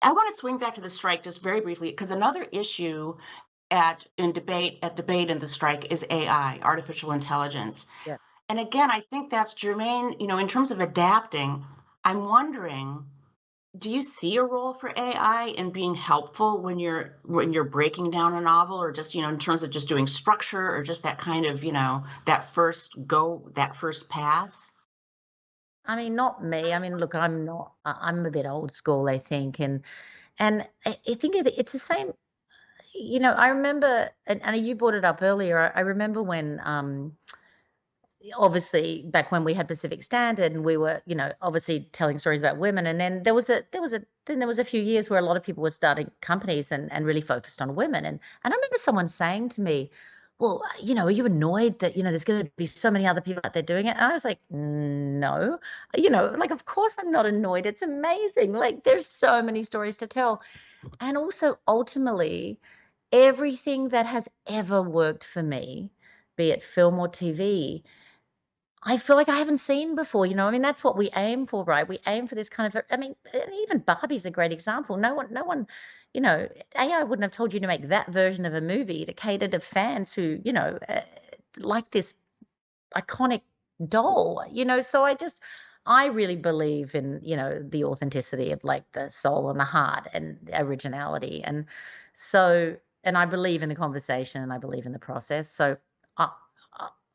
I want to swing back to the strike just very briefly because another issue at debate in the strike is AI, artificial intelligence. Yeah. And again, I think that's germane, in terms of adapting. I'm wondering, do you see a role for AI in being helpful when you're breaking down a novel, or just, in terms of just doing structure, or just that kind of, that first pass? I mean, not me. I mean, look, I'm not. I'm a bit old school, I think, and I think it's the same. I remember, and you brought it up earlier. I remember when, obviously, back when we had Pacific Standard, and we were, obviously telling stories about women, and then there was a few years where a lot of people were starting companies and really focused on women, and I remember someone saying to me, "Well, are you annoyed that there's going to be so many other people out there doing it?" And I was like, "No, like of course I'm not annoyed. It's amazing. Like there's so many stories to tell." And also, ultimately, everything that has ever worked for me, be it film or TV, I feel like I haven't seen before. I mean, that's what we aim for, right? We aim for this kind of, I mean, and even Barbie's a great example. No one, you know, AI wouldn't have told you to make that version of a movie to cater to fans who, like this iconic doll, so I really believe in, the authenticity of like the soul and the heart and the originality. And I believe in the conversation and I believe in the process. So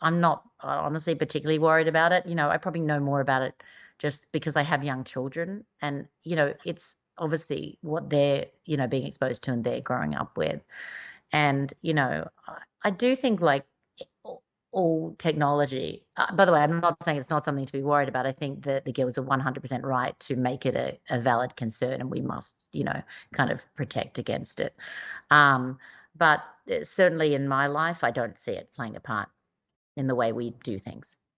I'm not honestly particularly worried about it. I probably know more about it just because I have young children, and it's obviously what they're being exposed to and they're growing up with. And I do think like all technology. By the way, I'm not saying it's not something to be worried about. I think that the girls are 100% right to make it a valid concern, and we must, kind of protect against it. But certainly in my life, I don't see it playing a part in the way we do things.